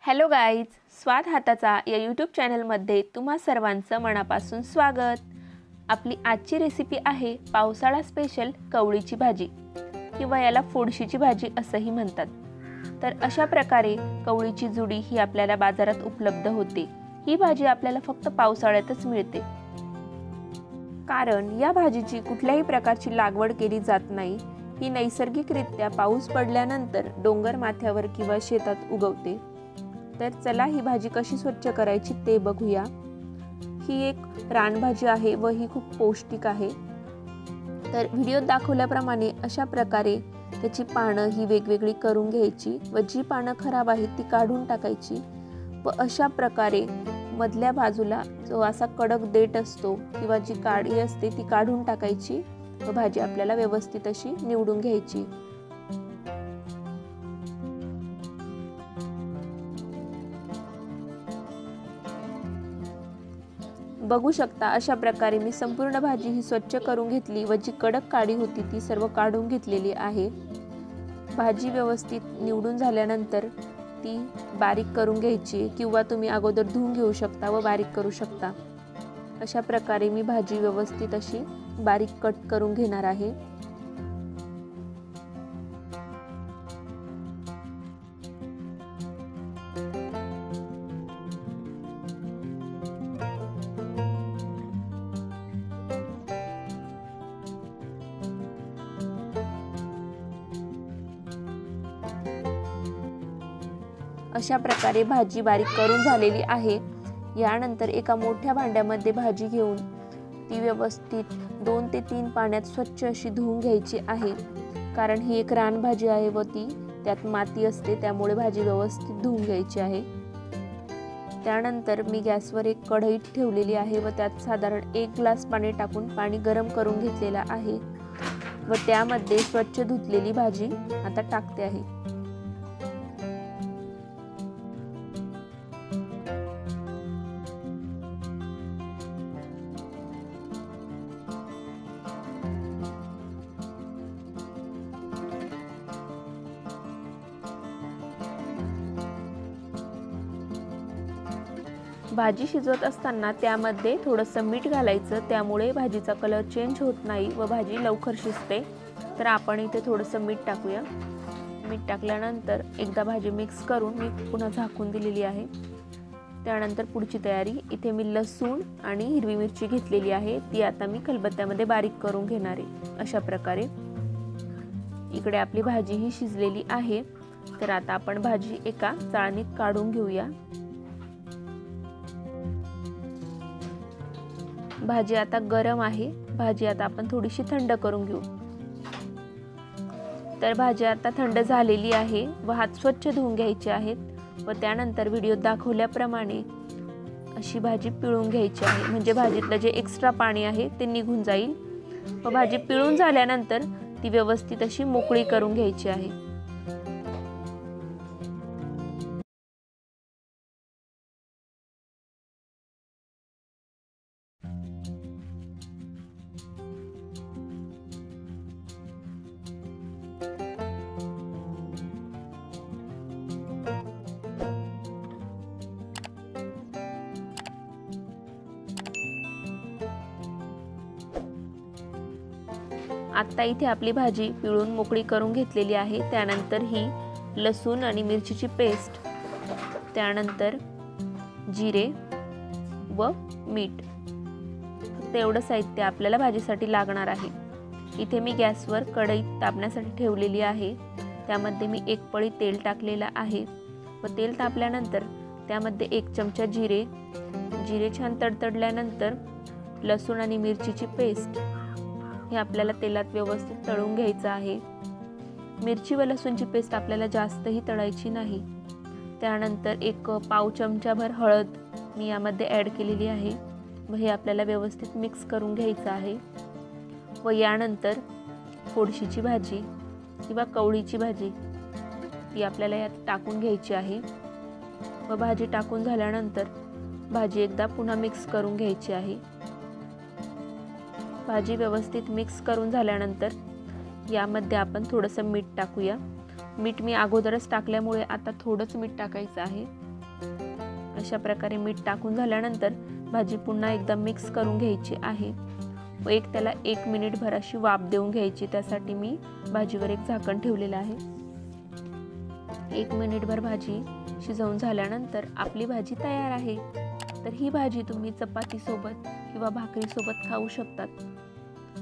Hello guys, स्वाद हाताचा या यूट्यूब चॅनलमध्ये तुम्हा सर्वांचं मनापासून स्वागत। आपली आजची रेसिपी आहे पावसाळा स्पेशल कवळीची भाजी किंवा याला फोडशीची भाजी असंही म्हणतात। तर अशा प्रकारे कवळीची जुडी ही आपल्याला बाजारात उपलब्ध होते। ही भाजी आपल्याला फक्त पावसाळ्यातच मिळते, कारण या भाजीची कुठल्याही प्रकारची लागवड केली जात नाही। ही नैसर्गिकरित्या पाऊस पडल्यानंतर डोंगर माथ्यावर किंवा शेतात उगवते। तर चला ही भाजी कशी स्वच्छ करायची ते बघूया। ही एक रानभाजी आहे व ही खूप पौष्टिक आहे। तर व्हिडिओत दाखवल्याप्रमाणे अशा प्रकारे त्याची पानं ही वेगवेगळी करून घ्यायची व जी पानं खराब आहेत ती काढून टाकायची व अशा प्रकारे मधल्या बाजूला जो असा कडक देठ असतो किंवा जी काडी असते ती काढून टाकायची व भाजी आपल्याला व्यवस्थित अशी निवडून घ्यायची। बघू शकता अशा प्रकारे मी संपूर्ण भाजी ही स्वच्छ करून घेतली व जी कडक काडी होती ती सर्व काढून घेतलेली आहे। भाजी व्यवस्थित निवडून झाल्यानंतर ती बारीक करून घ्यायची किंवा तुम्ही अगोदर धुवून घेऊ शकता व बारीक करू शकता। अशा प्रकारे मी भाजी व्यवस्थित अशी बारीक कट करून घेणार आहे। अशा प्रकारे भाजी बारीक करून झालेली आहे। यानंतर एका मोठ्या भांड्यामध्ये भाजी घेऊन ती व्यवस्थित 2 ते 3 पाण्यात स्वच्छ अशी धुवून घ्यायची आहे, कारण ही एक रानभाजी आहे व ती त्यात माती असते, त्यामुळे भाजी व्यवस्थित धुवून घ्यायची आहे। त्यानंतर मी गॅसवर एक कढई ठेवलेली आहे व त्यात साधारण 1 ग्लास पाणी टाकून पाणी गरम करून घेतलेला आहे व त्यामध्ये स्वच्छ धुतलेली भाजी आता टाकते आहे। भाजी शिजवत असताना त्यामध्ये थोडंसं मीठ घालायचं, त्यामुळे भाजीचा कलर चेंज होत नाही व भाजी लवकर शिजते। तर आपण इथे थोडंसं मीठ टाकूया। मीठ टाकल्यानंतर एकदा भाजी मिक्स करून मी पुन्हा झाकून दिलेली आहे। त्यानंतर पुढची तयारी, इथे मी लसूण आणि हिरवी मिरची घेतलेली आहे, ती आता मी खलबत्त्यामध्ये बारीक करून घेणार आहे। अशा प्रकारे इकडे आपली भाजी ही शिजलेली आहे। तर आता आपण भाजी एका चाळणीत काढून घेऊया। भाजी आता गरम आहे, भाजी आता आपण थोडीशी थंड करून घेऊ। तर भाजी आता थंड झालेली आहे व हात स्वच्छ धुवून घ्यायचे आहेत व त्यानंतर व्हिडिओत दाखवल्याप्रमाणे अशी भाजी पिळून घ्यायची आहे, म्हणजे भाजीतलं जे एक्स्ट्रा पाणी आहे ते निघून जाईल व भाजी पिळून झाल्यानंतर ती व्यवस्थित अशी मोकळी करून घ्यायची आहे। आता इथे आपली भाजी पिळून मोकळी करून घेतलेली आहे। त्यानंतर ही लसूण आणि मिरचीची पेस्ट, त्यानंतर जिरे व मीठ, फक्त एवढं साहित्य आपल्याला भाजीसाठी लागणार आहे। इथे मी गॅसवर कढई तापण्यासाठी ठेवलेली आहे, त्यामध्ये मी 1 पळी तेल टाकलेलं आहे व तेल तापल्यानंतर त्यामध्ये 1 चमचा जिरे छान तडतडल्यानंतर लसूण आणि मिरचीची पेस्ट हे आपल्याला तेलात व्यवस्थित तळून घ्यायचं आहे। मिरची व लसूणची पेस्ट आपल्याला जास्तही तळायची नाही। त्यानंतर 1 पाव चमचाभर हळद मी यामध्ये ॲड केलेली आहे व हे आपल्याला व्यवस्थित मिक्स करून घ्यायचं आहे। व यानंतर फोडशीची भाजी किंवा कवळीची भाजी ती आपल्याला यात टाकून घ्यायची आहे व भाजी टाकून झाल्यानंतर भाजी एकदा पुन्हा मिक्स करून घ्यायची आहे। भाजी व्यवस्थित मिक्स करून झाल्यानंतर यामध्ये आपण थोडंसं मीठ टाकूया। मीठ मी अगोदरच टाकल्यामुळे आता थोडंच मीठ टाकायचं आहे अशा प्रकारे मीठ टाकून झाल्यानंतर भाजी पुन्हा एकदा मिक्स करून घ्यायची आहे व त्याला 1 मिनिटभर अशी वाफ देऊन घ्यायची। त्यासाठी मी भाजीवर एक झाकण ठेवलेलं आहे। 1 मिनिटभर भाजी शिजवून झाल्यानंतर आपली भाजी तयार आहे। तर ही भाजी तुम्ही चपाती सोबत किंवा भाकरी सोबत खाऊ शकतात।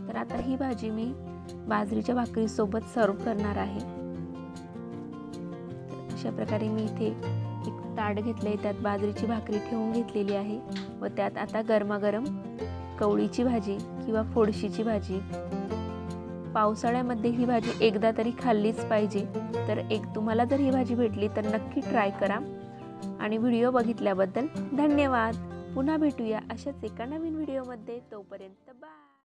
तर आता ही भाजी मी बाजरीच्या भाकरी सोबत सर्व करणार आहे। अशा प्रकारे मी इथे एक ताट घेतले, त्यात बाजरीची भाकरी ठेवून घेतलेली आहे व त्यात आता गरमागरम कवळीची भाजी किंवा फोडशीची भाजी। पावसाळ्यामध्ये ही भाजी एकदा तरी खाल्लीच पाहिजे। तर तुम्हाला जर ही भाजी भेटली तर नक्की ट्राय करा आणि व्हिडिओ बघितल्याबद्दल धन्यवाद। पुन्हा भेटूया अशाच एका नवीन व्हिडिओमध्ये। तोपर्यंत बाय।